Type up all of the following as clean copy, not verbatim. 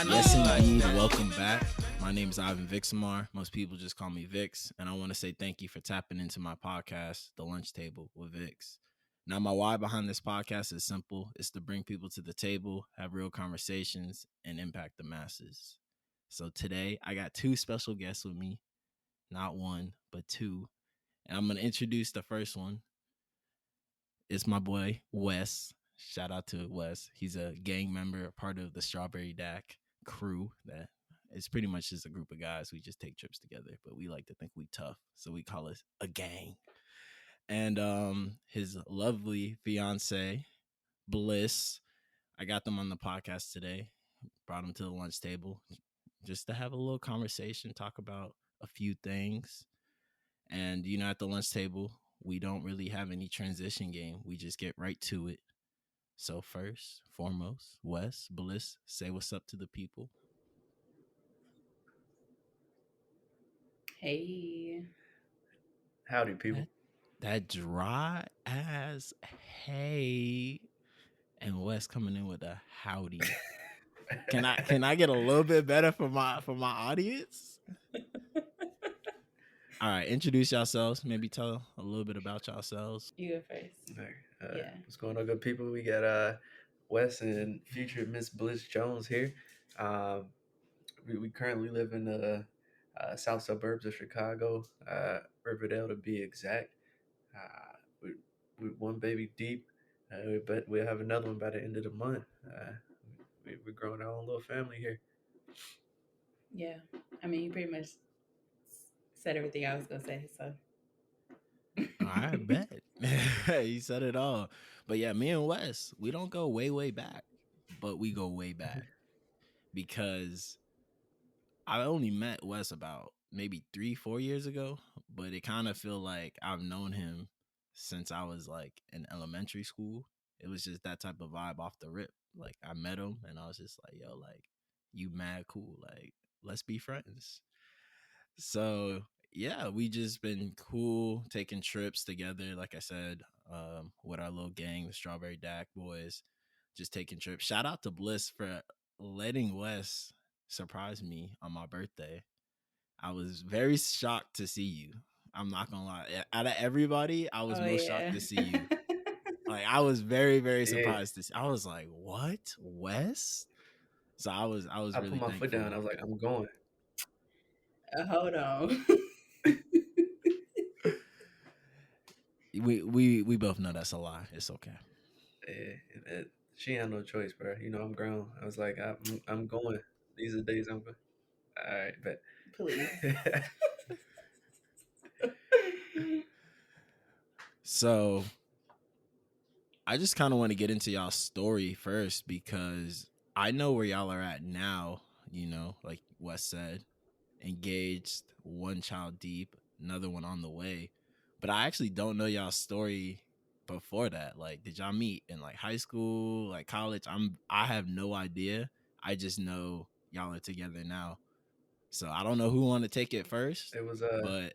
Yes, indeed. Welcome back. My name is Ivan Vixamar. Most people just call me Vix. And I want to say thank you for tapping into my podcast, The Lunch Table with Vix. Now, my why behind this podcast is simple it's to bring people to the table, have real conversations, and impact the masses. So today, I got two special guests with me, not one, but two. And I'm going to introduce the first one. It's my boy, Wes. Shout out to Wes. He's a gang member, part of the Strawberry Dak crew. That it's pretty much just a group of guys. We just take trips together, but we like to think we tough, so we call it a gang. And his lovely fiance, Bliss. I got them on the podcast today. Brought them to the lunch table just to have a little conversation, talk about a few things. And at the lunch table, we don't really have any transition game. We just get right to it. So first, foremost, Wes Bliss, say what's up to the people. Hey. Howdy, people. That dry ass hey, and Wes coming in with a howdy. Can I get a little bit better for my audience? All right, introduce yourselves. Maybe tell a little bit about yourselves. You go first. All right, Yeah. what's going on, good people? We got Wes and future Miss Bliss Jones here. Um, we currently live in the south suburbs of Chicago, Riverdale to be exact. We we one baby deep, but we'll have another one by the end of the month. We're growing our own little family here. Yeah. I mean, you pretty much said everything I was going to say, so. I bet. You said it all. But yeah, me and Wes, we don't go way, way back, but we go way back because I only met Wes about maybe 3-4 years ago, but it kind of feel like I've known him since I was like in elementary school. It was just that type of vibe off the rip. Like I met him and I was just like, yo, like you mad cool. Like let's be friends. So yeah, we just been cool taking trips together. Like I said, with our little gang, the Strawberry Dak boys, just taking trips. Shout out to Bliss for letting Wes surprise me on my birthday. I was very shocked to see you. I'm not gonna lie. Out of everybody, I was Oh, most shocked yeah. to see you. Like I was very, very Yeah, surprised to see. I was like, "What, Wes?" So I was I put really my foot down. thankful. I was like, I'm going. Hold on. We both know that's a lie. It's okay. She had no choice, bro. You know, I'm grown. I was like, I'm going. These are the days I'm going. All right, Please. but So I just kind of want to get into y'all's story first because I know where y'all are at now. Like Wes said, engaged, one child deep, another one on the way. But I actually don't know y'all's story before that. Like, did y'all meet in like high school, like college? I have no idea. I just know y'all are together now. So I don't know who want to take it first, it was but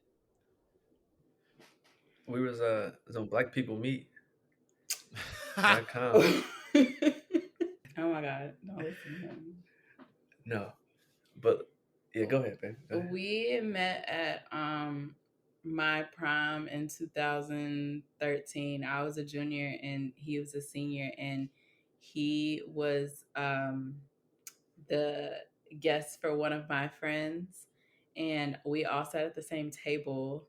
we was on blackpeoplemeet.com. Oh my God. Don't listen to him. No, but yeah, go ahead, babe. Go ahead. We met at my prom in 2013. I was a junior and he was a senior, and he was the guest for one of my friends, and we all sat at the same table.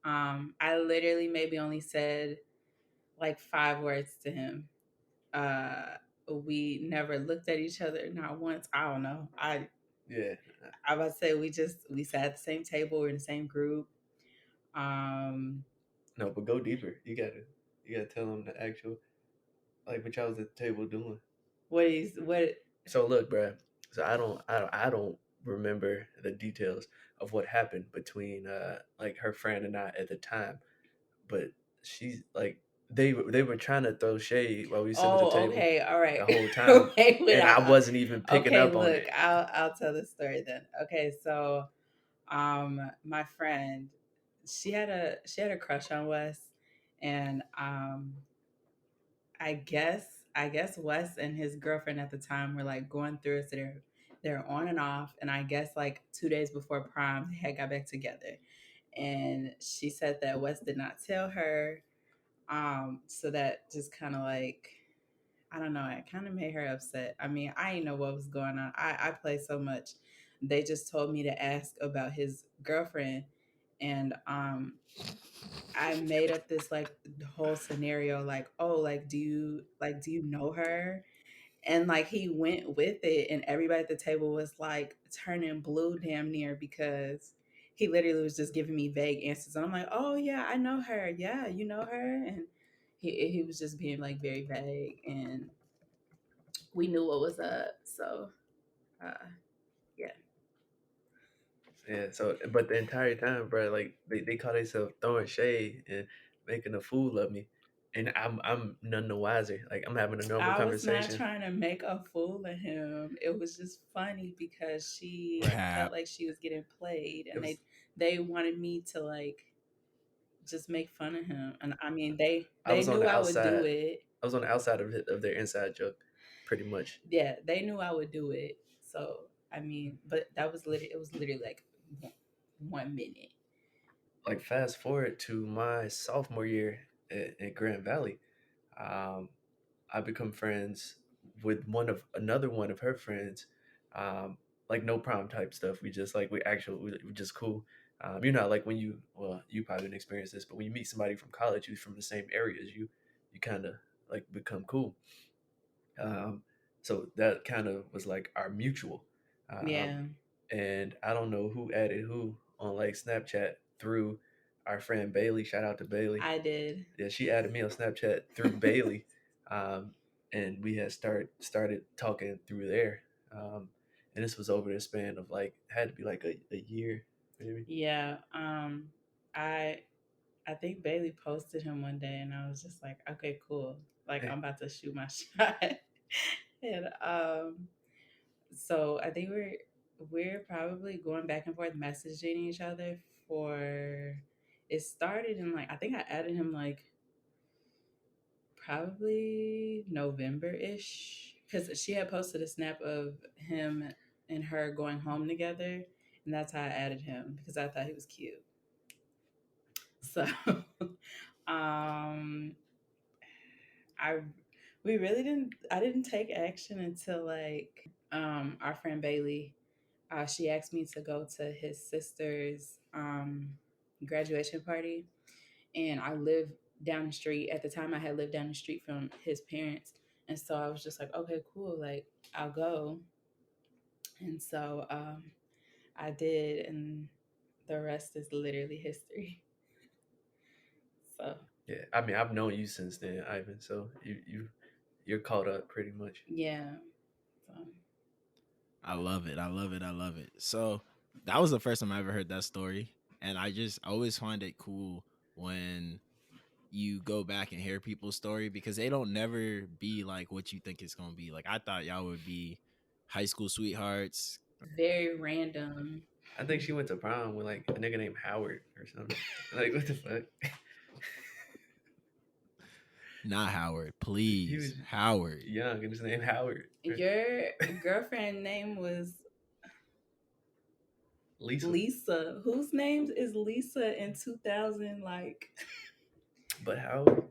I literally maybe only said like 5 words to him. Uh, we never looked at each other, not once. I don't know. Yeah, I about to say we sat at the same table. We're in the same group. Um, no, but go deeper. You gotta tell them the actual like what y'all was at the table doing. what? So look, bro. So I don't remember the details of what happened between like her friend and I at the time, but she's like they were trying to throw shade while we were sitting at the Oh, table okay, all right. the whole time, Wait, wait. and I wasn't even picking Okay, up on look, it. I'll tell the story then. Okay, so my friend, she had a crush on Wes, and I guess Wes and his girlfriend at the time were like going through it. So they're they're on and off. And I guess like 2 days before prom, they had got back together. And she said that Wes did not tell her. So that just kind of like, I don't know, it kind of made her upset. I mean, I didn't know what was going on. I play so much. They just told me to ask about his girlfriend. And I made up this like whole scenario, like, oh, like do you know her? And like he went with it, and everybody at the table was like turning blue damn near because he literally was just giving me vague answers. And I'm like, oh yeah, I know her. Yeah, you know her. And he was just being like very vague, and we knew what was up. So uh yeah. Yeah. So, but the entire time, bro, like they call themselves throwing shade and making a fool of me, and I'm none the wiser. Like I'm having a normal I was not conversation. trying to make a fool of him. It was just funny because she Right. felt Cap. like she was getting played, It and was. they wanted me to like just make fun of him. And I mean, I they was on knew the I would do outside. it. I was on the outside of their inside joke, pretty much. Yeah, they knew I would do it. So I mean, but that was literally, it was literally like 1 minute. Like fast forward to my sophomore year at Grand Valley, um, I become friends with another one of her friends. Um, like no prom type stuff. We just like we just cool. You know, like when you probably didn't experience this, but when you meet somebody from college who's from the same areas, you kind of like become cool. Um, so that kind of was like our mutual. Um, Yeah, and I don't know who added who on like Snapchat through our friend Bailey. Shout out to Bailey. I did. Yeah, she added me on Snapchat through Bailey, um, and we had started talking through there. Um, and this was over the span of like had to be like a year, maybe. Yeah. I I think Bailey posted him one day, and I was just like, okay, cool. Like Hey, I'm about to shoot my shot. And so I think we're probably going back and forth messaging each other for, it started in like, I think I added him like probably November-ish, because she had posted a snap of him and her going home together, and that's how I added him because I thought he was cute. So um I we really didn't I didn't take action until like our friend Bailey, she asked me to go to his sister's graduation party, and I lived down the street. At the time I had lived down the street from his parents, and so I was just like, okay, cool, like I'll go. And so I did, and the rest is literally history. So yeah, I mean I've known you since then, Ivan. So you're caught up pretty much. yeah. So I love it. I love it. I love it. So that was the first time I ever heard that story. And I always find it cool when you go back and hear people's story because they don't never be like what you think it's gonna be. Like I thought y'all would be high school sweethearts. very random. I think she went to prom with like a nigga named Howard or something. Like what the fuck? Not Howard, He was please. Howard. young and his name Howard. Your girlfriend name was Lisa. Lisa. Whose names is Lisa in 2000? Like But Howard,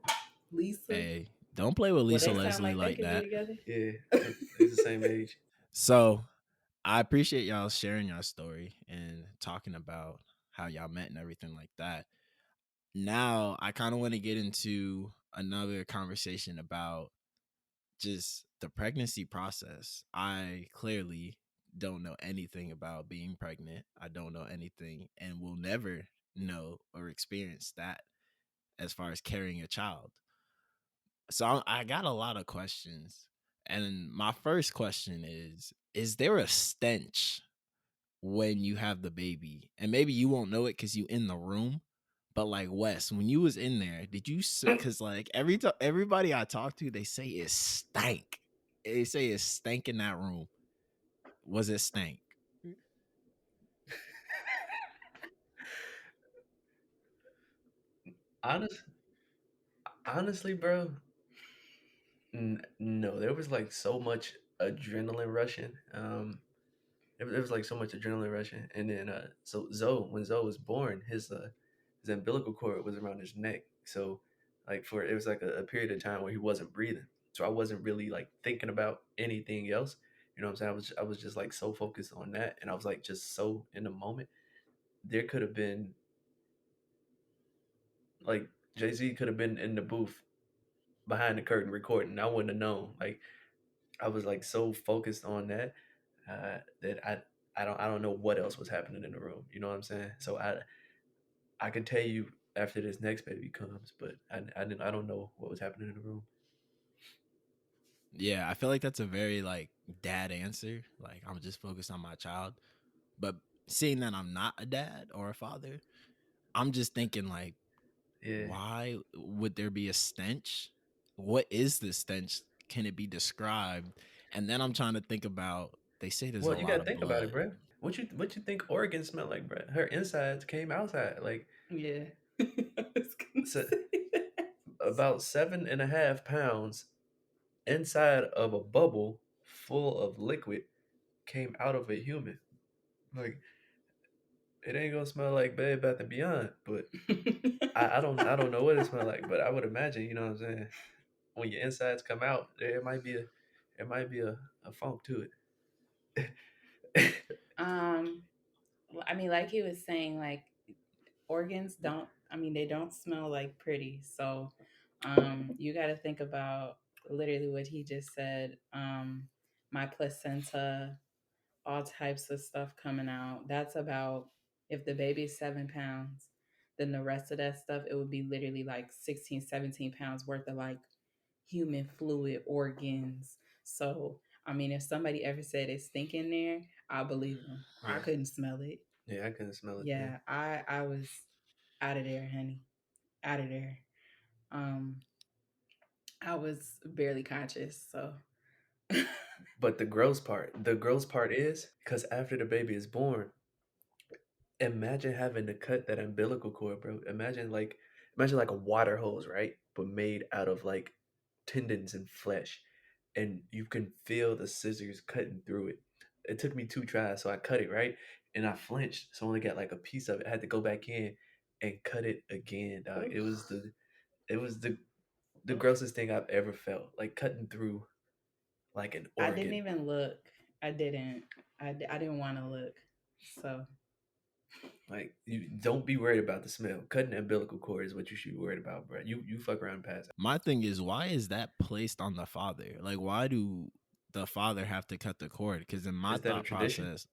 Lisa. Hey, don't play with Well, Lisa they sound Leslie like they like could be that. together. yeah, he's the same age. So I appreciate y'all sharing your story and talking about how y'all met and everything like that. Now I kind of want to get into another conversation about just the pregnancy process. I clearly don't know anything about being pregnant. I don't know anything and will never know or experience that as far as carrying a child. So I got a lot of questions. And my first question is there a stench when you have the baby? And maybe you won't know it cuz you in the room, but like Wes, when you was in there, did you cuz like every time everybody I talk to, they say it stank. They say it stank in that room. Was it stank? Honest, honestly, bro, no, there was like so much adrenaline rushing. it was like so much adrenaline rushing. And then so Zoe, when Zoe was born, his umbilical cord was around his neck. So like for it was like a period of time where he wasn't breathing. So I wasn't really like thinking about anything else. You know what I'm saying? I was just like so focused on that, and I was like just so in the moment. There could have been like Jay Z could have been in the booth behind the curtain recording. I wouldn't have known. Like I was like so focused on that that I don't know what else was happening in the room. You know what I'm saying? So I can tell you after this next baby comes, but I don't know what was happening in the room. Yeah, I feel like that's a very like dad answer. Like I'm just focused on my child. But seeing that I'm not a dad or a father, I'm just thinking like, Yeah. why would there be a stench? What is this stench? Can it be described? And then I'm trying to think about, they say there's a Well, you lot gotta of think about it, blood. bro. What you think organs smell like, bro? Her insides came outside. Like Yeah. I was gonna so say that. about 7.5 pounds inside of a bubble full of liquid came out of a human. Like it ain't gonna smell like Bed Bath and Beyond, but I don't know what it smells like, but I would imagine, you know what I'm saying, when your insides come out, there might be a funk to it. um, I mean, like he was saying, like organs don't. I mean, they don't smell like pretty. So, you got to think about literally what he just said. My placenta, all types of stuff coming out. That's about if the baby's 7 pounds, then the rest of that stuff, it would be literally like 16, 17 pounds worth of like human fluid organs. So, I mean, if somebody ever said it's stinking there, I believe them. I Yeah, couldn't smell it. yeah, I couldn't smell it, man. Yeah, I was out of there, honey. Out of there. Um, I was barely conscious, so But the gross part is because after the baby is born, imagine having to cut that umbilical cord, bro. Imagine like a water hose, right? But made out of like tendons and flesh. And you can feel the scissors cutting through it. It took me 2 tries, so I cut it, right? And I flinched, so I only got like a piece of it. I had to go back in and cut it again, dog. oof, It was the oof. grossest thing I've ever felt. Like cutting through like an I didn't organ. even look. I didn't. I didn't want to look. So Like you don't be worried about the smell. Cutting the umbilical cord is what you should be worried about, bro. You fuck around and pass out. My thing is, why is that placed on the father? Like, why do the father have to cut the cord? Because in my Is that a thought tradition? process,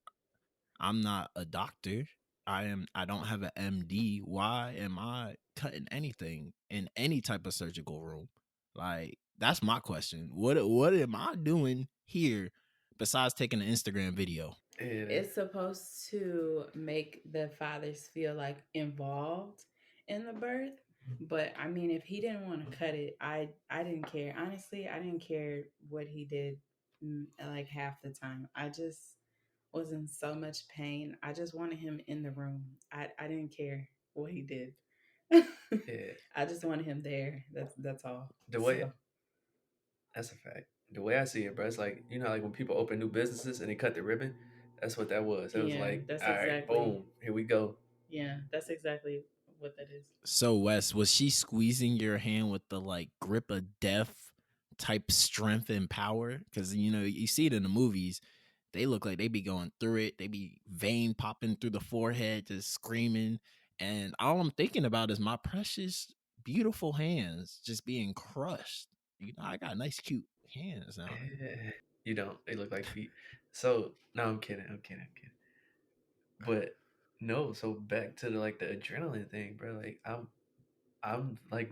I'm not a doctor. I don't have an MD. Why am I cutting anything in any type of surgical room? Like that's my question. What am I doing here besides taking an Instagram video? Yeah, it's supposed to make the fathers feel like involved in the birth. But I mean, if he didn't want to cut it, I didn't care. Honestly, I didn't care what he did. Like half the time, I just was in so much pain. I just wanted him in the room. I didn't care what he did. yeah. I just wanted him there. That's all. The way So that's a fact. The way I see it, bro, it's like you know, like when people open new businesses and they cut the ribbon. That's what that was. It was yeah, like, that's all right, exactly boom, here we go. yeah, that's exactly what that is. So Wes, was she squeezing your hand with the like grip of death type strength and power? Because you know you see it in the movies. They look like they be going through it. They be vein popping through the forehead, just screaming. And all I'm thinking about is my precious, beautiful hands just being crushed. You know, I got nice, cute hands now. You don't. They look like feet. So no, I'm kidding. I'm kidding. I'm kidding. But no. So back to the like the adrenaline thing, bro. I'm like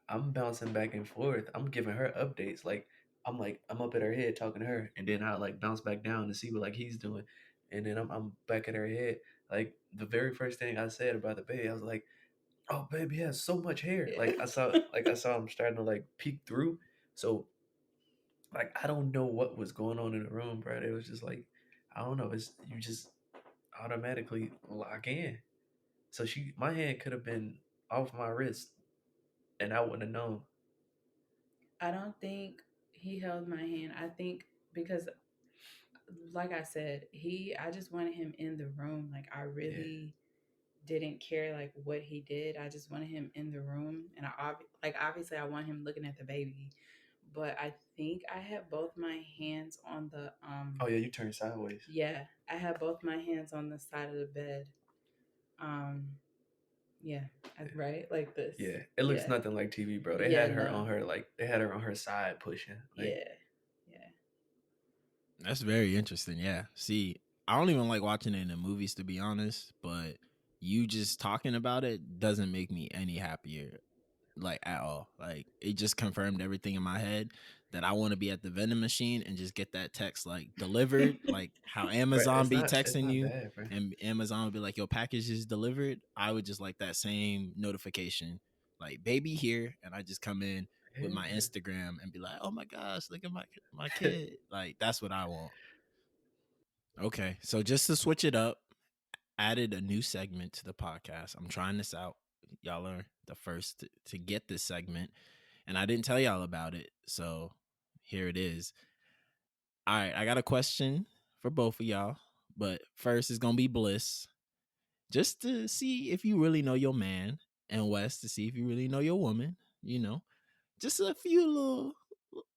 I'm bouncing back and forth. I'm giving her updates. Like I'm up at her head talking to her, and then I like bounce back down to see what like he's doing, and then I'm back at her head. Like the very first thing I said about the baby, I was like, "Oh, baby has so much hair." Like I saw him starting to like peek through. So like I don't know what was going on in the room, bro. It was just like I don't know. It's you just automatically lock in. So my hand could have been off my wrist, and I wouldn't have known. I don't think he held my hand. I think because like I said, I just wanted him in the room. Like I Yeah. really didn't care like what he did. I just wanted him in the room, and like obviously I want him looking at the baby, but I think I had both my hands on the Oh yeah, you turn sideways. yeah, I had both my hands on the side of the bed. Um yeah, Yeah. right, like this. Yeah, it looks Yeah, nothing like TV, bro. They yeah, had her no, on her like they had her on her side pushing. Like, yeah, yeah. That's very interesting. Yeah. See, I don't even like watching it in the movies to be honest, but you just talking about it doesn't make me any happier, like at all. Like it just confirmed everything in my head that I want to be at the vending machine and just get that text like delivered, like how bro, Amazon be it's texting not you bad, bro. and Amazon would be like your package is delivered. I would just like that same notification, like baby here, and I just come in with my Yeah. Instagram and be like, "Oh my gosh, look at my kid." Like that's what I want. Okay, so just to switch it up, added a new segment to the podcast. I'm trying this out. Y'all are the first to get this segment, and I didn't tell y'all about it. So here it is. All right, I got a question for both of y'all, but first is gonna be Bliss, just to see if you really know your man, and Wes to see if you really know your woman. You know, just a few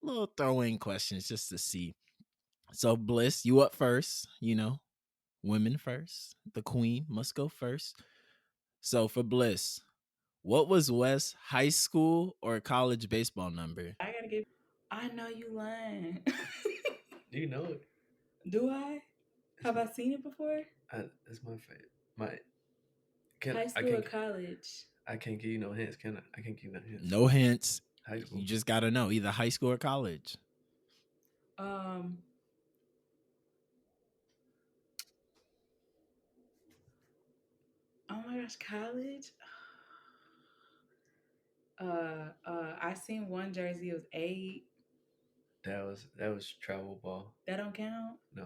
little throw in questions just to see. So Bliss, you up first. You know, women first. The queen must go first. So for Bliss, what was Wes' high school or college baseball number? I gotta get. I know you lying. Do you know it? Do I? It's Have I seen it before? it's my favorite. My can High I school or can't college? I can't give you no hints, can I? I can't give you no hints. No hints. High You school. just got to know either high school or college. Um. Oh my gosh, college. I seen one jersey. It was 8. That was travel ball. That don't count. No.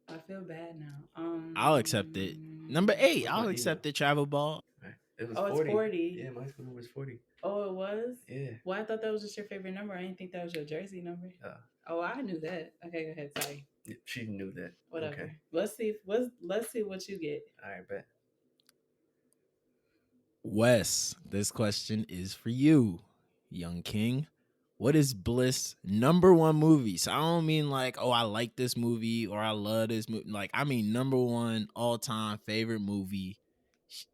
I feel bad now. I'll accept it. Number 8, What's I'll my email? accept the travel ball. Right. It was Oh, it's 40. 40. Yeah, my school number was 40. Oh, it was. Yeah. Well, I thought that was just your favorite number. I didn't think that was your jersey number. Uh, Oh, I knew that. Okay, go ahead. Sorry. she knew that. Whatever. Okay. Let's see what you get. All right, bet. Wes, this question is for you, young king. What is Bliss' number one movie? So I don't mean like, oh, I like this movie or I love this movie. Like, I mean number one all time favorite movie.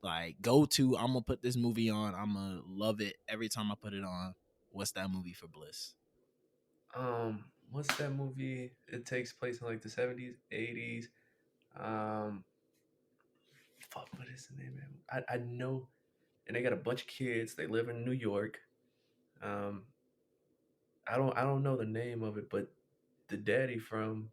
Like, go to, I'm gonna put this movie on. I'm gonna love it every time I put it on. What's that movie for Bliss? What's that movie? It takes place in like the 70s, 80s. Um, fuck, what is the name? I know, and they got a bunch of kids. They live in New York. Um, I don't know the name of it, but the daddy from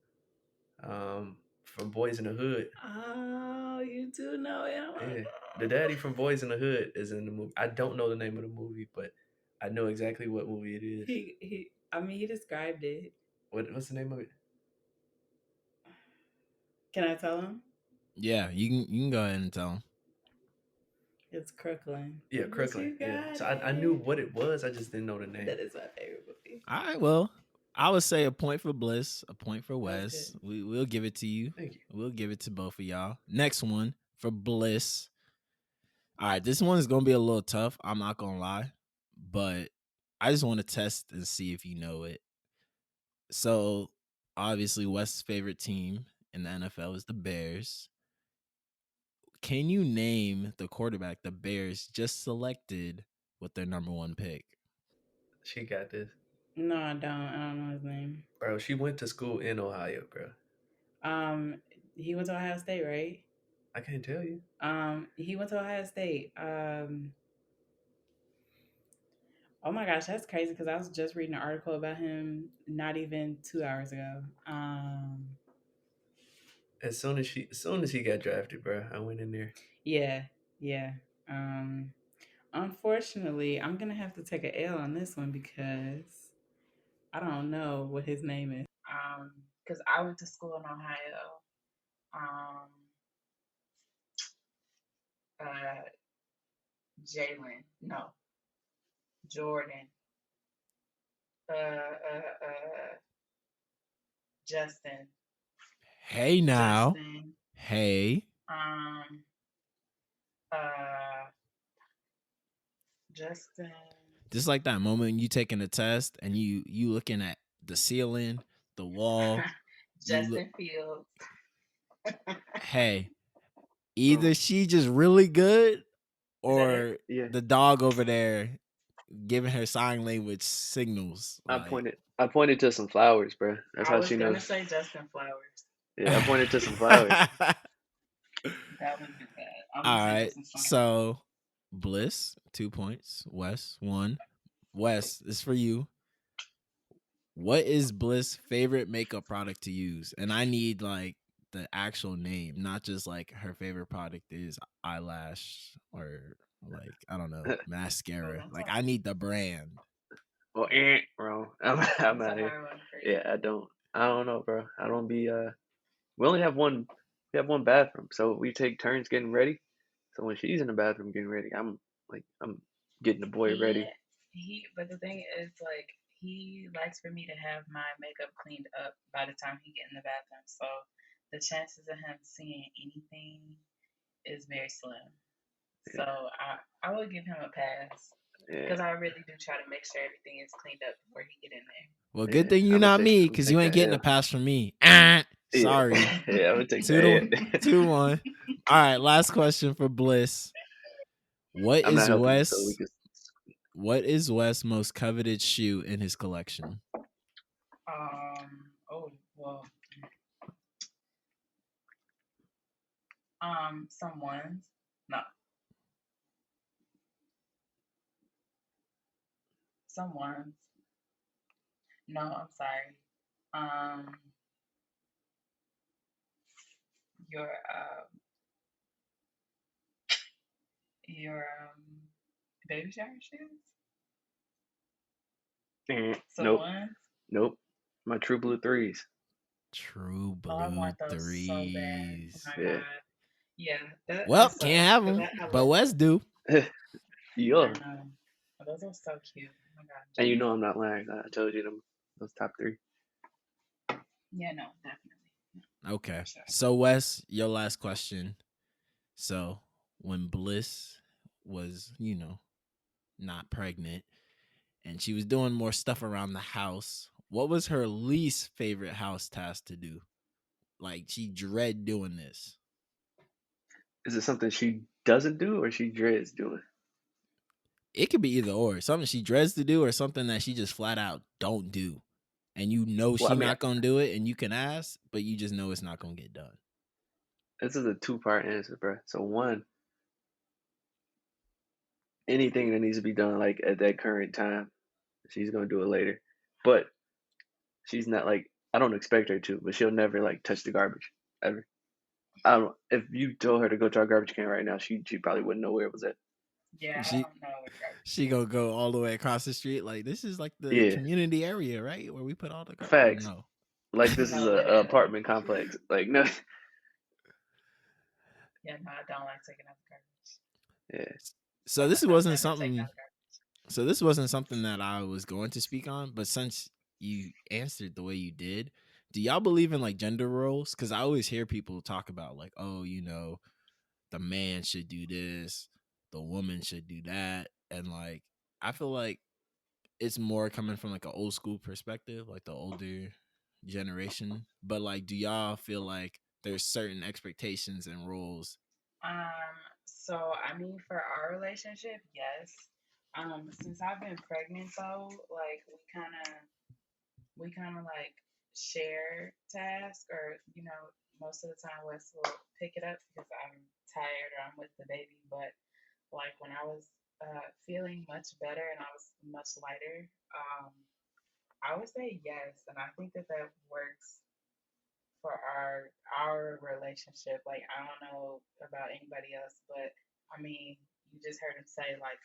Boys in the Hood. Oh, you do know it. Oh my Yeah, the God. daddy from Boys in the Hood is in the movie. I don't know the name of the movie, but I know exactly what movie it is. He. I mean, he described it. What's the name of it? Can I tell him? Yeah, you can go ahead and tell him. It's Crooklyn. Yeah, But Crooklyn. you Yeah. got So I knew it. what it was. I just didn't know the name. That is my favorite movie. All right, well, I would say a point for Bliss, a point for That was Wes. good. We'll give it to you. Thank you. We'll give it to both of y'all. Next one for Bliss. All right, this one's gonna be a little tough. I'm not gonna lie, but I just want to test and see if you know it. So obviously, West's favorite team in the NFL is the Bears. Can you name the quarterback the Bears just selected with their number one pick? She got this. No, I don't. I don't know his name. Bro, she went to school in Ohio, bro. Um, he went to Ohio State, right? I can't tell you. He went to Ohio State. Oh my gosh, that's crazy because I was just reading an article about him not even 2 hours ago. As soon as he got drafted, bro, I went in there. Yeah, yeah. Um, Unfortunately, I'm gonna have to take a L on this one because I don't know what his name is. Because I went to school in Ohio. Um, uh, Jalen, no, Jordan. Uh, uh, uh, Justin. Hey now. Justin. Hey. Um. Uh. Justin. Just like that moment when you taking a test and you looking at the ceiling, the wall, you look Justin Fields. hey, either she just really good Is that it? or Yeah, the dog over there giving her sign language signals. I Like pointed. I pointed to some flowers, bro. That's I how was she gonna knows. say Justin Flowers. Yeah, I pointed to some flowers. That would be bad. I'm All gonna say right. Justin Strong. So Bliss, 2 points. Wes, 1. Wes, this is for you. What is Bliss' favorite makeup product to use? And I need like the actual name, not just like her favorite product is eyelash or like I don't know, Oh, mascara. that's Like a I need the brand. Well, bro. I'm that's a out here. hard one for you. Yeah, I don't. I don't know, bro. I don't be. We only have one. We have one bathroom, so we take turns getting ready. So when she's in the bathroom getting ready, I'm getting the boy He ready. but the thing is like he likes for me to have my makeup cleaned up by the time he get in the bathroom. So the chances of him seeing anything is very slim. So Yeah, I would give him a pass yeah, because I really do try to make sure everything is cleaned up before he get in there. Well, good yeah. thing you not me, I'm gonna because take you ain't that getting a L. pass from me. Yeah, Sorry. yeah. I'm gonna take Two that to L. 2-1. All right, last question for Bliss. What I'm not is helping you, so we Wes? can. What is Wes' most coveted shoe in his collection? Oh well. Some ones. No, some ones. No, I'm sorry. Um, your your baby shower shoes. Some Nope, ones. nope. My True Blue threes. True Oh, I blue want those so bad. Oh threes. my Yeah, god. Yeah, that Well, can't sucks have because them, I but love Wes those. do. I yeah. know. Oh, those are so cute. Oh my god. And you know I'm not lying. I told you them those top three. Yeah, no, definitely. No, Okay. for sure. So, Wes, your last question. So, when Bliss was, not pregnant and she was doing more stuff around the house, what was her least favorite house task to do? Like, she dread doing this. Is it something she doesn't do or she dreads doing? It could be either or. Something she dreads to do or something that she just flat out don't do. And you know Well, I she mean, not gonna do it and you can ask, but you just know it's not gonna get done. this is a two-part answer, bro. So one, anything that needs to be done like at that current time, she's gonna do it later. But she's not like I don't expect her to, but she'll never like touch the garbage ever. I don't. If you told her to go to our garbage can right now, she probably wouldn't know where it was at. Yeah, I She don't know what garbage she gonna go all the way across the street. Like this is like the Yeah, community area, right? Where we put all the or facts. no. Like can. this is No, a literally. apartment complex. Like no. Yeah, no, I don't like taking out the garbage. Yeah. So this I've wasn't never taken something out the garbage. so this wasn't something that I was going to speak on, but since you answered the way you did, do y'all believe in like gender roles? Because I always hear people talk about like, oh, the man should do this, the woman should do that, and like I feel like it's more coming from like an old school perspective, like the older generation. But like, do y'all feel like there's certain expectations and roles? So I mean, for our relationship, yes. Since I've been pregnant though, like we kind of like share tasks, or most of the time Wes will pick it up because I'm tired or I'm with the baby. But like when I was feeling much better and I was much lighter, I would say yes, and I think that that works for our relationship. Like I don't know about anybody else, but I mean, you just heard him say like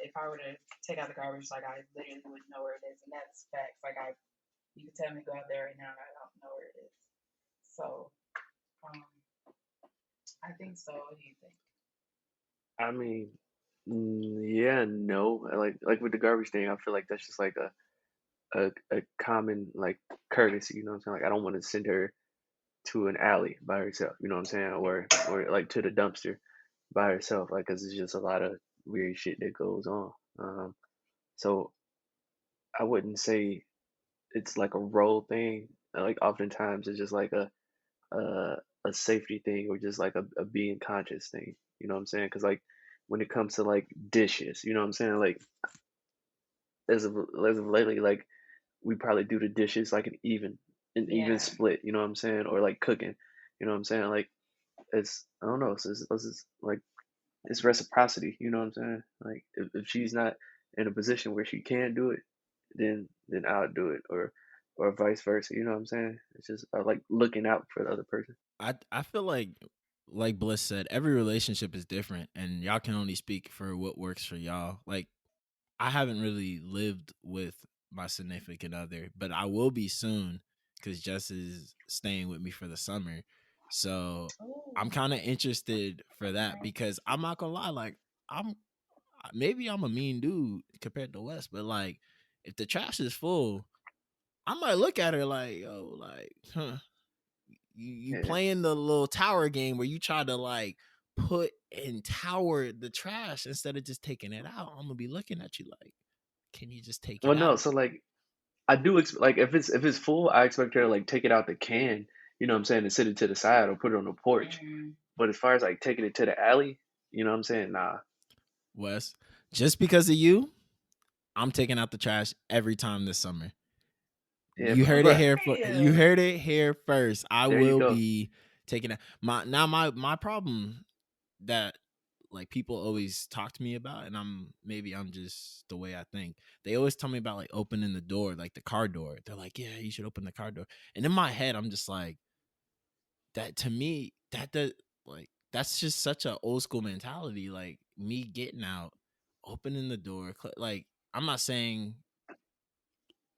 if I were to take out the garbage, like I literally wouldn't know where it is, and that's facts. Like you could tell me go out there right now, and I don't know where it is. So um, I think so. What do you think? I mean, yeah, no. Like with the garbage thing, I feel like that's just like a common like courtesy. You know what I'm saying? Like I don't want to send her to an alley by herself. You know what I'm saying? Or like to the dumpster by herself. Like, cause it's just a lot of weird shit that goes on. So I wouldn't say it's like a role thing. Like oftentimes it's just like a a safety thing or just like a being conscious thing. You know what I'm saying? Because like when it comes to like dishes, you know what I'm saying? Like as of lately, like we probably do the dishes like an even Yeah. split. You know what I'm saying? Or like cooking. You know what I'm saying? Like it's I don't know. It's like it's reciprocity. You know what I'm saying? Like if she's not in a position where she can do it, then I'll do it, or vice versa. You know what I'm saying? It's just like looking out for the other person. I feel like Bliss said, every relationship is different, and y'all can only speak for what works for y'all. Like I haven't really lived with my significant other, but I will be soon because Jess is staying with me for the summer. So Oh, I'm kind of interested for that okay. because I'm not gonna lie, like I'm maybe I'm a mean dude compared to Wes, but like if the trash is full, I might look at her like, yo, like, huh, you Yeah. playing the little tower game where you try to like put and tower the trash instead of just taking it out. I'm gonna be looking at you like, can you just take it Well, no. out? So like I do like if it's full, I expect her to like take it out the can. You know what I'm saying, and sit it to the side or put it on the porch. Mm. But as far as like taking it to the alley, you know what I'm saying? Nah. Wes, just because of you, I'm taking out the trash every time this summer. Yeah, You heard it bruh. here. You Damn. heard it here first. I There you will go. be taking it. My problem that like people always talk to me about, and I'm just the way I think. They always tell me about like opening the door, like the car door. They're like, yeah, you should open the car door. And in my head, I'm just like, that to me, that does like that's just such a old school mentality. Like me getting out, opening the door, like I'm not saying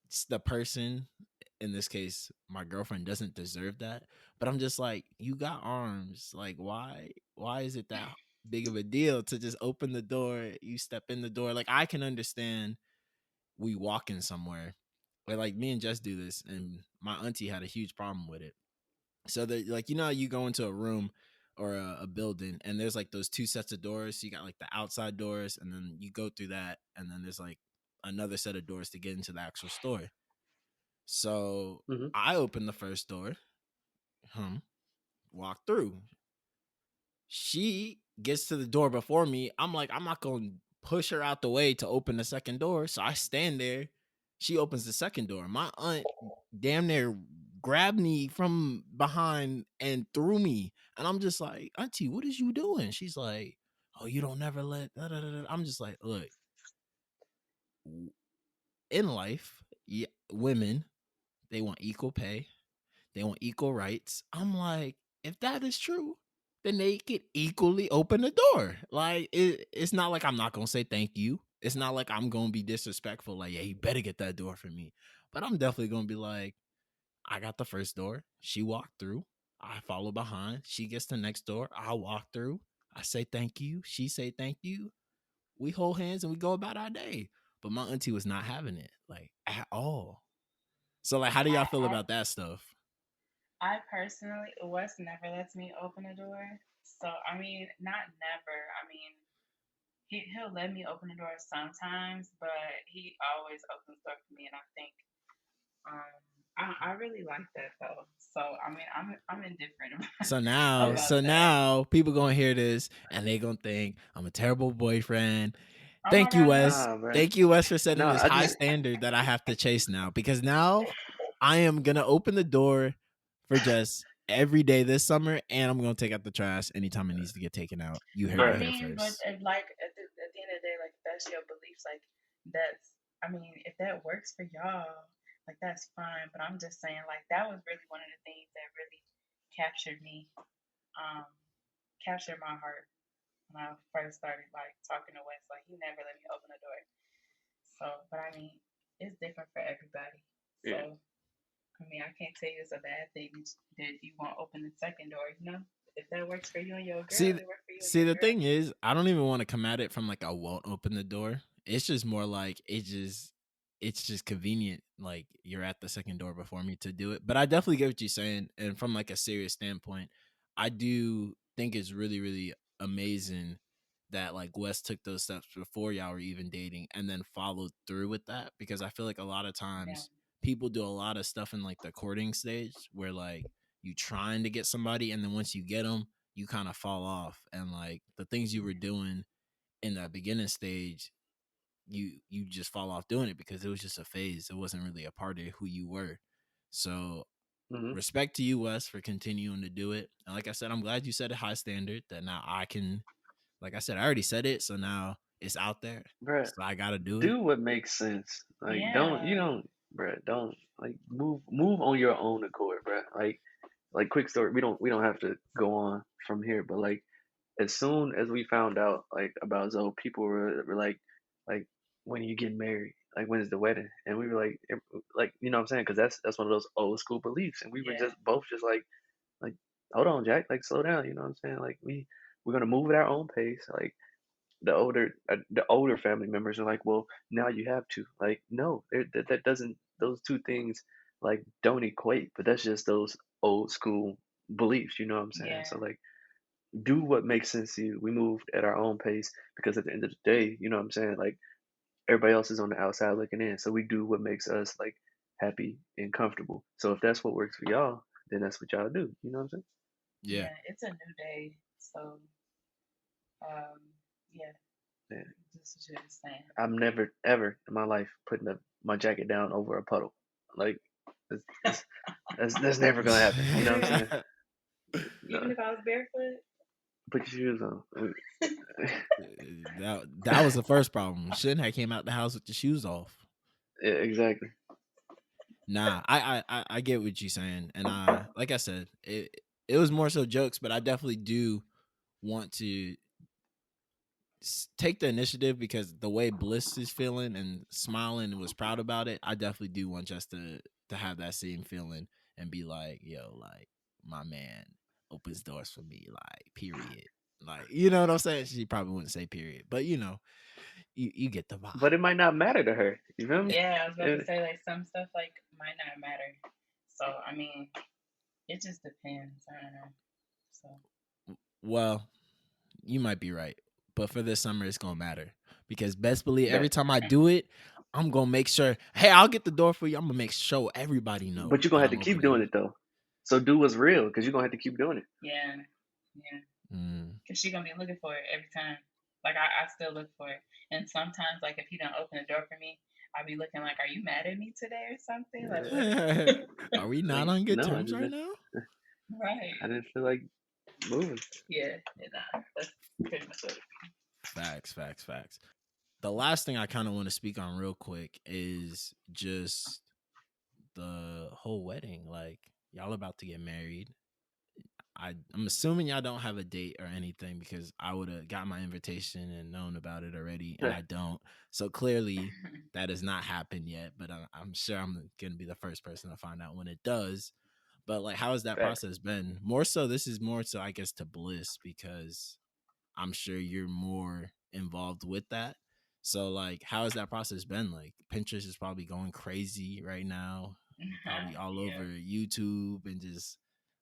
it's the person in this case my girlfriend doesn't deserve that, but I'm just like, you got arms, like why is it that big of a deal to just open the door, you step in the door? Like I can understand we walking somewhere, but like me and Jess do this, and my auntie had a huge problem with it. So that, like, you know how you go into a room or a building and there's like those two sets of doors. So you got like the outside doors, and then you go through that, and then there's like another set of doors to get into the actual store. So Hmm. I open the first door, walk through. She gets to the door before me. I'm like, I'm not going to push her out the way to open the second door. So I stand there. She opens the second door. My aunt damn near grabbed me from behind and threw me. And I'm just like, Auntie, what is you doing? She's like, oh, you don't never let. Da, da, da, da. I'm just like, look, in life, yeah, women, they want equal pay. They want equal rights. I'm like, if that is true, then they could equally open the door. Like it's not like I'm not gonna say thank you. It's not like I'm gonna be disrespectful. Like, yeah, you better get that door for me. But I'm definitely gonna be like, I got the first door. She walked through. I follow behind. She gets the next door. I walk through. I say thank you. She say thank you. We hold hands and we go about our day. But my auntie was not having it, like, at all. So like, how do y'all feel I, about that stuff? I personally, Wes never lets me open a door. So I mean, not never. I mean, he'll let me open the door sometimes, but he always opens the door for me, and I think I really like that though. So I mean, I'm indifferent So now, about so that. now people gonna hear this and they gonna think I'm a terrible boyfriend. Oh my Thank you, God, no. Wes. Nah, bro. Thank you, Wes, for No, setting this I high just standard that I have to chase now. Because now I am gonna open the door for Jess every day this summer, and I'm gonna take out the trash anytime it needs to get taken out. You heard I it bruh. here mean, but first. if, like at the end of the day, like if that's your beliefs, like that's. I mean, if that works for y'all, like that's fine. But I'm just saying, like that was really one of the things that really captured me, um, captured my heart when I first started like talking to Wes. Like he never let me open the door. So, but I mean, it's different for everybody. Yeah. So, I mean, I can't tell you it's a bad thing that you won't open the second door. You know, if that works for you and your girl, See, it works for you and see, your the girl. thing is, I don't even want to come at it from like I won't open the door. It's just more like it just. it's just convenient. Like you're at the second door before me to do it. But I definitely get what you're saying. And from like a serious standpoint, I do think it's really, really amazing that like Wes took those steps before y'all were even dating and then followed through with that. Because I feel like a lot of Yeah. times people do a lot of stuff in like the courting stage where like you trying to get somebody and then once you get them, you kind of fall off. And like the things you were doing in that beginning stage, you just fall off doing it because it was just a phase. It wasn't really a part of who you were. So Mm-hmm. respect to you, Wes, for continuing to do it. And like I said, I'm glad you set a high standard that now I can. Like I said, I already said it, so now it's out there. Bruh, So I gotta do it. do what makes sense. Like, don't you Yeah. don't, bruh, don't like move on your own accord, bruh. Like quick story. We don't have to go on from here, but like as soon as we found out like about Zoe, people were like, when are you getting married? Like when's the wedding? And we were like you know what I'm saying? Because that's one of those old school beliefs, and we were Yeah. just both just like hold on, Jack, like slow down. You know what I'm saying? Like we're gonna move at our own pace. Like the older family members are like, well, now you have to. Like, no, that doesn't. Those two things like don't equate. But that's just those old school beliefs. You know what I'm saying? Yeah. So like, do what makes sense to you. We moved at our own pace because at the end of the day, you know what I'm saying? Like everybody else is on the outside looking in. So we do what makes us like happy and comfortable. So if that's what works for y'all, then that's what y'all do. You know what I'm saying? Yeah. Yeah. It's a new day. So, um, yeah, Yeah. this is what you're saying. I'm never ever in my life putting my jacket down over a puddle. Like that's, that's, that's never gonna happen. You know what I'm saying? Even No, if I was barefoot. put your shoes on. that was the first problem. Shouldn't have came out the house with your shoes off. Yeah, exactly. Nah, I get what you're saying, and like I said, it was more so jokes, but I definitely do want to take the initiative because the way Bliss is feeling and smiling and was proud about it, I definitely do want just to have that same feeling and be like, yo, like my man opens doors for me, like period. Like, you know what I'm saying? She probably wouldn't say period, but you get the But it vibe. might not matter to her. You feel me? Yeah, I was about to And, say like some stuff like might not matter. So I mean, it just depends. I don't know. So Well, you might be right, but for this summer, it's gonna matter because best believe every bet. time I do it, I'm gonna make sure. Hey, I'll get the door for you. I'm gonna make sure everybody know But you're gonna that have to I'm keep opening. doing it though. So do what's real, because you're gonna have to keep doing it. yeah, yeah, Mm. cause she gonna be looking for it every time. Like I still look for it, and sometimes like if he don't open the door for me, I be looking like, are you mad at me today or something? Like Yeah. what? Are we not Like, on good no, terms right now? Right. I didn't feel like moving. Yeah. That's pretty much what it is. Facts, facts, facts. The last thing I kind of want to speak on real quick is just the whole wedding. Like, y'all about to get married. I'm assuming y'all don't have a date or anything because I would have got my invitation and known about it already, and I don't. So clearly that has not happened yet. But I'm sure I'm gonna be the first person to find out when it does. But like, how has that Facts. process been? More so, this is more so, I guess, to Bliss because I'm sure you're more involved with that. So like, how has that process been? Like, Pinterest is probably going crazy right now. You're probably all over Yeah. YouTube and just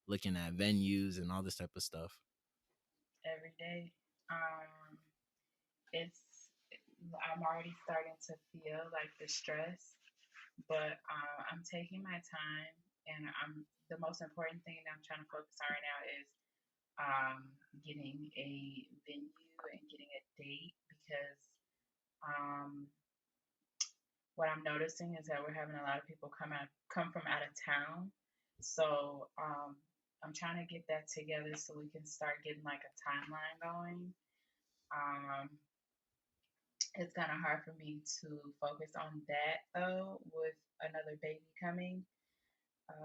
looking at venues and all this type of stuff. Every day. It's I'm already starting to feel like the stress, but I'm taking my time, and the most important thing that I'm trying to focus on right now is getting a venue and getting a date because um, what I'm noticing is that we're having a lot of people come from out of town, so I'm trying to get that together so we can start getting like a timeline going. Um, it's kind of hard for me to focus on that though with another baby coming.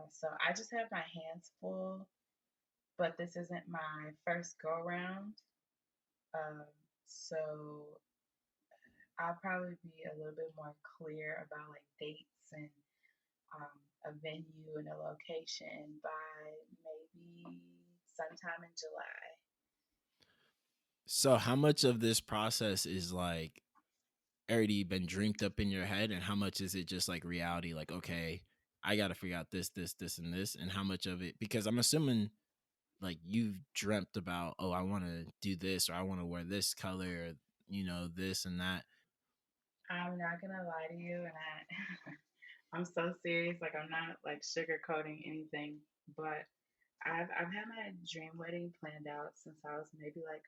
So I just have my hands full, but this isn't my first go around. Um, so I'll probably be a little bit more clear about like dates and a venue and a location by maybe sometime in July. So how much of this process is like already been dreamed up in your head, and how much is it just like reality? Like, okay, I got to figure out this, and this, and how much of it? Because I'm assuming like you've dreamt about, oh, I want to do this, or I want to wear this color, or this and that. I'm not gonna lie to you, and I'm so serious. Like I'm not like sugarcoating anything, but I've had my dream wedding planned out since I was maybe like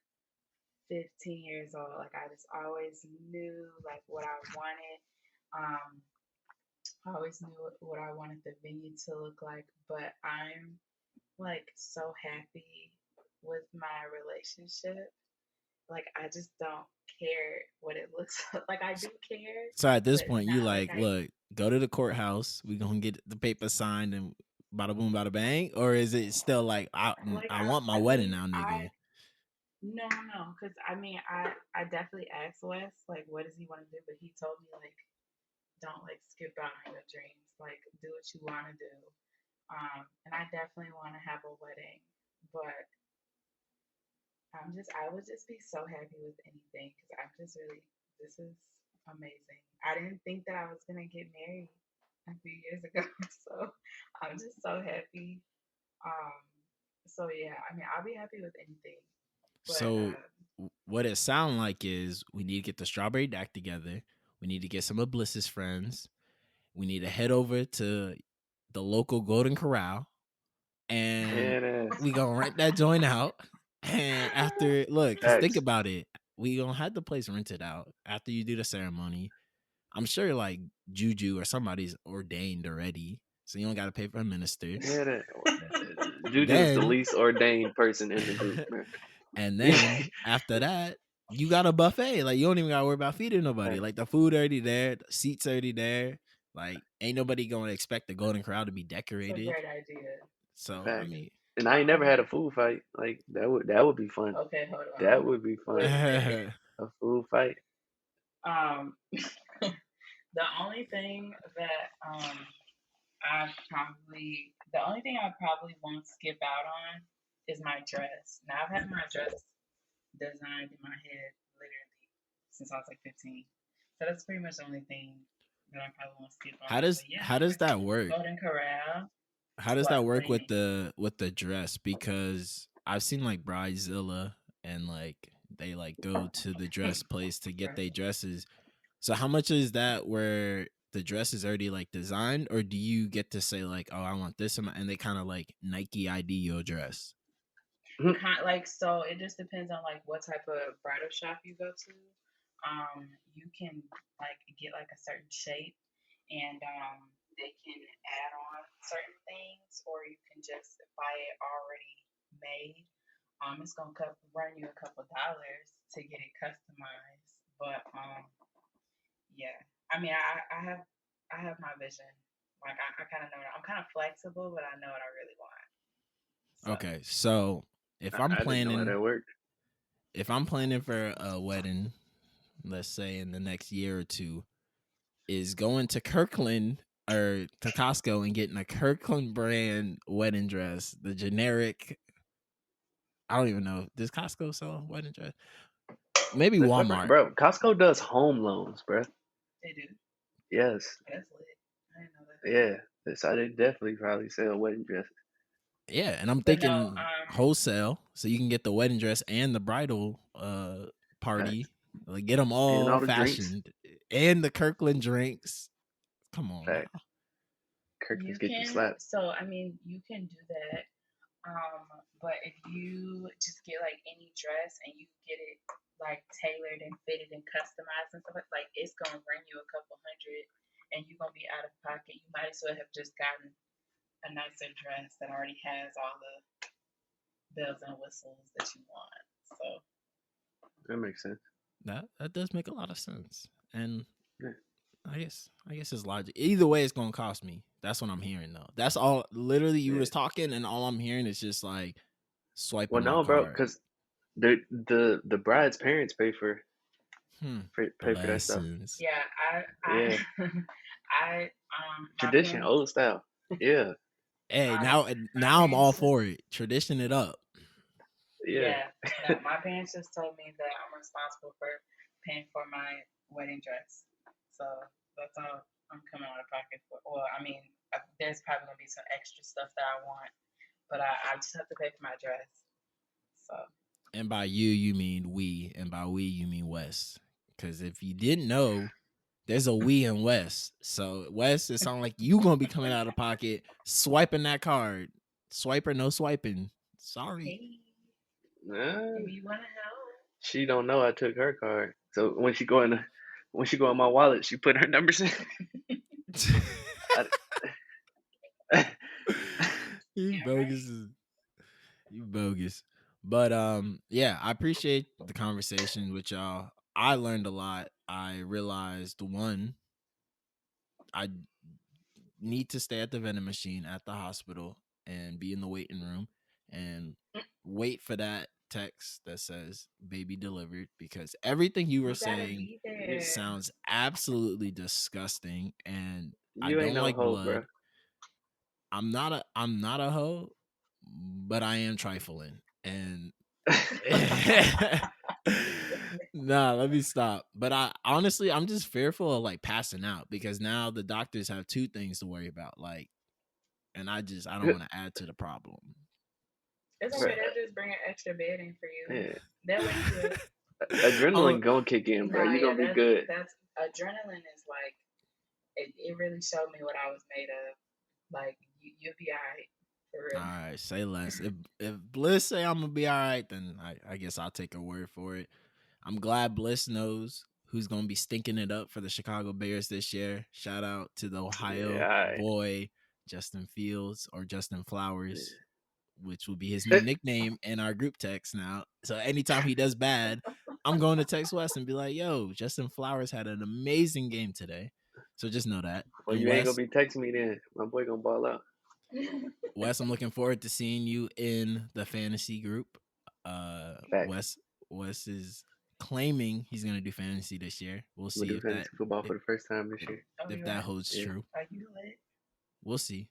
15 years old. Like I just always knew like what I wanted. Um, I always knew what I wanted the venue to look like. But I'm like so happy with my relationship. Like I just don't care what it looks like. I do care, So at this but point, you not like like, look, go to the courthouse. We gonna get the paper signed and bada boom, bada bang, or is it still like, like I want my I wedding mean now, I nigga? no, no, because I mean I definitely asked Wes like what does he want to do, but he told me like don't like skip out on your dreams, like do what you want to do. And I definitely want to have a wedding, but I would just be so happy with anything because I'm just really this is amazing. I didn't think that I was gonna get married a few years ago, so I'm just so happy. Um, so yeah, I mean I'll be happy with anything, but So what it sound like is we need to get the strawberry deck together. We need to get some of Bliss's friends. We need to head over to the local Golden Corral, and Head ass. we gonna rent that joint out. And after, look, cause think Facts. about it, we gonna have the place rented out after you do the ceremony. I'm sure like Juju or somebody's ordained already, so you don't got to pay for a minister. Head ass. Juju's the Then, least ordained person in the group, man. and then after that, you got a buffet. Like you don't even got to worry about feeding nobody. Facts. Like the food already there, the seats already there. Like ain't nobody gonna expect the Golden Corral to be it's a decorated. great idea. So I Facts. mean, And I ain't never had a food fight. Like that would be fun. Okay, hold on. That would be fun. Wait a minute. A food fight. Um, the only thing that the only thing I probably won't skip out on is my dress. Now I've had my dress designed in my head literally since I was like 15. So that's pretty much the only thing that I probably won't skip how on. does But yeah, how does that work? Golden Corral. How does that What? What work do you mean? with the dress? Because I've seen like Bridezilla, and like they like go to the dress place to get their dresses. So how much is that where the dress is already like designed, or do you get to say like, oh, I want this amount, and they kind of like Nike ID your dress? Like so, it just depends on like what type of bridal shop you go to. You can like get like a certain shape, and they can add on certain things, or you can just buy it already made. It's gonna run you a couple dollars to get it customized, but yeah. I mean, I have my vision. Like I kind of know I'm kind of flexible, but I know what I really want. So Okay, so if I'm I didn't know how planning that worked. if I'm planning for a wedding, let's say in the next year or two, is going to Kirkland or to Costco and getting a Kirkland brand wedding dress, the generic. I don't even know. Does Costco sell a wedding dress? Maybe Walmart. Bro, Costco does home loans, bro. they do. Yes. That's lit. I didn't know that. Yeah. So they definitely probably sell wedding dresses. Yeah, and I'm But no, thinking wholesale, so you can get the wedding dress and the bridal Facts. party. Like get them And all all the drinks. fashioned, and the Kirkland drinks. Come on now. Facts. Kirkland's you get you can. slapped. So I mean, you can do that. But if you just get like any dress and you get it like tailored and fitted and customized and stuff like it's gonna run you a couple hundred, and you're gonna be out of pocket. You might as well have just gotten a nicer dress that already has all the bells and whistles that you want. So That makes sense. That does make a lot of sense, and Yeah. I guess it's logic. Either way, it's gonna cost me. That's what I'm hearing though. That's all. Literally, you Yeah. was talking, and all I'm hearing is just like swiping Well, my no, bro, card. because the bride's parents pay for that stuff. Blessings. yeah, Yeah. I my Tradition, parents old style. Yeah. Hey, my my now I'm all parents just for it. Tradition it up. Yeah. yeah, no, my parents just told me that I'm responsible for paying for my wedding dress. So that's all I'm coming out of pocket for. Well, I mean, there's probably gonna be some extra stuff that I want, but I just have to pay for my dress. So And by you mean we, and by we you mean Wes. Because if you didn't know, there's a we in Wes. So Wes, it sounds like you gonna be coming out of pocket, swiping that card. Swiper, no swiping. Sorry. hey, Nah, if you wanna help, she don't know I took her card. So when she go in my wallet, she put her numbers in. I, You yeah, bogus. right. You bogus. But yeah, I appreciate the conversation with y'all. I learned a lot. I realized one, I need to stay at the vending machine at the hospital and be in the waiting room and wait for that text that says baby delivered, because everything you were You gotta saying be there. sounds absolutely disgusting, and I you ain't don't no like hoe, bro. blood. I'm not a hoe, but I am trifling. And nah, let me stop. But I honestly, I'm just fearful of like passing out, because now the doctors have two things to worry about. Like, and I don't want to add to the problem. It's Bro, okay. They'll just bring an extra bed in for you. yeah. They'll wake you up. Oh, Adrenaline gonna kick in, bro. No, You yeah, gonna be good. that's adrenaline is like it really showed me what I was made of. Like you'll be alright for all real. right, say less. If Bliss say I'm gonna be all right, then I guess I'll take her word for it. I'm glad Bliss knows who's gonna be stinking it up for the Chicago Bears this year. Shout out to the Ohio Yeah, boy Justin Fields, or Justin all Flowers, which will be his new right. nickname in our group text now. So anytime he does bad, I'm going to text Wes and be like, "Yo, Justin Flowers had an amazing game today." So just know that. Well, And you ain't gonna be texting me then. My boy gonna ball out. Wes, I'm looking forward to seeing you in the fantasy group. Uh, Facts. Wes is claiming he's gonna do fantasy this year. We'll I'm gonna see do fantasy football if, for the first time this year. Oh, if you that are? holds Yeah. true. Are you lit? We'll see.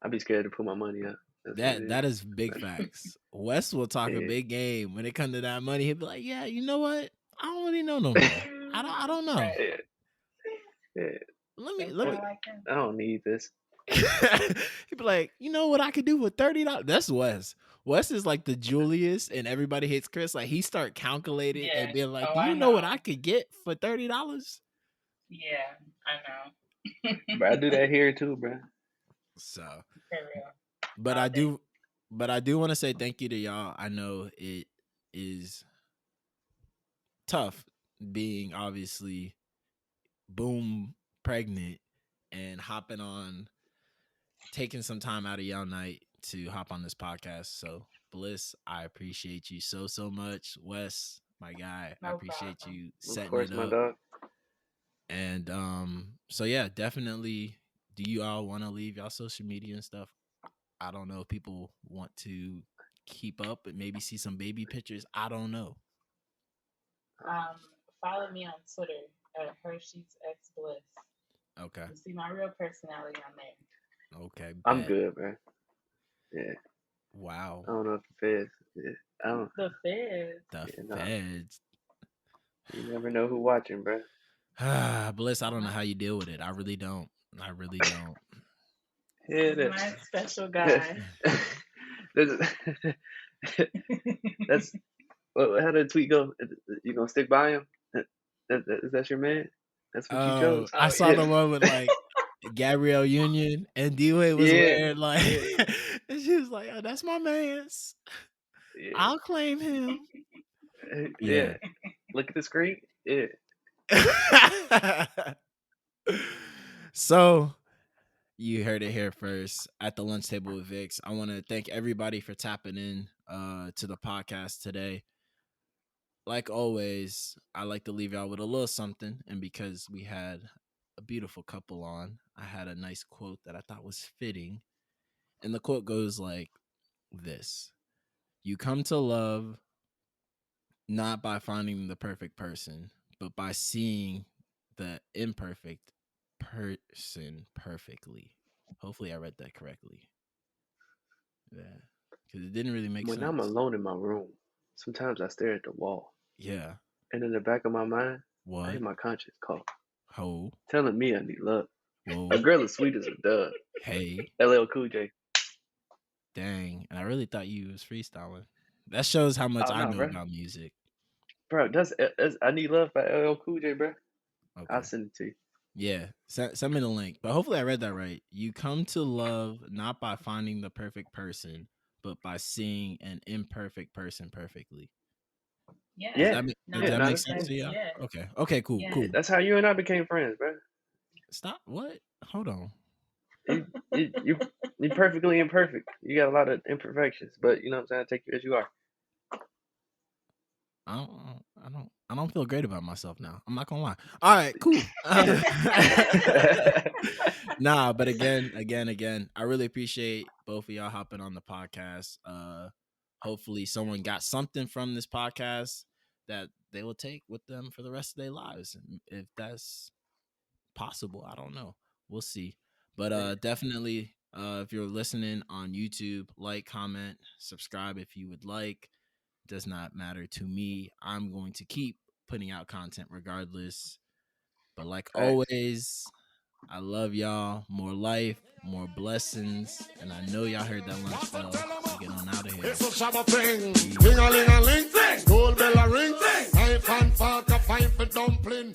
I'd be scared to put my money up. That's what it That is big is. facts. Wes will talk a Yeah. big game when it comes to that money. He'll be like, "Yeah, you know what? I don't really know no more. I don't know. Right. Yeah. Yeah. That's Let I, me." how I can. I don't need this. He'd be like, "You know what I could do for $30?" That's Wes. Wes is like the Julius and Everybody Hates Chris. Like he start calculating and Yeah. being like, Oh, "Do you I know what I know. could get for $30?" Yeah, I know. But I do that here too, bro. So, For real. but All I day. do, but I do want to say thank you to y'all. I know it is tough being obviously boom pregnant and hopping on, taking some time out of y'all night to hop on this podcast. So Bliss, I appreciate you so much. Wes, my guy, I No appreciate problem. you Of setting course, it my up. dog. And so yeah, definitely. Do you all want to leave y'all social media and stuff? I don't know if people want to keep up and maybe see some baby pictures. I don't know. Um, Follow me on Twitter at Hershey's X Bliss. Okay. You see my real personality on there. Okay, I'm bet. good, bro. Yeah. Wow. I don't know if the feds. Yeah. I don't. The Feds. The Yeah, nah. feds. You never know who watching, bro. Bliss, I don't know Uh-huh. how you deal with it. I really don't. I really don't. Yeah, This is my special guy. that's, that's how did the tweet go? You gonna stick by him? Is that your man? That's what you Oh, chose? I Oh saw yeah. Yeah, the one with like Gabrielle Union and D-Wade was yeah, wearing like, yeah, and she was like, "Oh, that's my man's. yeah, I'll claim him." yeah. Yeah. Look at the screen. Yeah, So you heard it here first at the lunch table with Vix. I want to thank everybody for tapping in to the podcast today. Like always, I like to leave y'all with a little something. And because we had a beautiful couple on, I had a nice quote that I thought was fitting. And the quote goes like this: "You come to love not by finding the perfect person, but by seeing the imperfect person perfectly." Hopefully, I read that correctly. Yeah, because it didn't really make when I'm sense. alone in my room, sometimes I stare at the wall. Yeah. And in the back of my mind, I What? hear my conscience call, Ho. telling me I need love. Whoa. A girl as sweet as a dove. Hey. LL Cool J. Dang. And I really thought you was freestyling. That shows how much Oh I no, know bro. about music. Bro, that's I Need Love by LL Cool J, bro. Okay. I'll send it to you. Yeah. Send me the link. But hopefully I read that right. You come to love not by finding the perfect person, but by seeing an imperfect person perfectly. Yeah. Does Yeah. that make, Yeah, does that no, make that's sense cool. to you? Yeah. Okay. Okay, cool, Yeah. cool. That's how you and I became friends, bro. Stop. What? Hold on. You perfectly imperfect. You got a lot of imperfections, but you know what I'm saying? I take you as you are. I don't feel great about myself now. I'm not gonna lie. All right, cool. Nah, but again, I really appreciate both of y'all hopping on the podcast. Hopefully someone got something from this podcast that they will take with them for the rest of their lives. If that's possible, I don't know. We'll see. But definitely if you're listening on YouTube, like, comment, subscribe if you would like. Does not matter to me. I'm going to keep putting out content regardless. But like always, I love y'all. More life, more blessings. And I know y'all heard that lunch bell. So get on out of here. It's a shabba thing. Ring a ling a ling. Gold bell a ring. Knife and fork a fight for dumpling.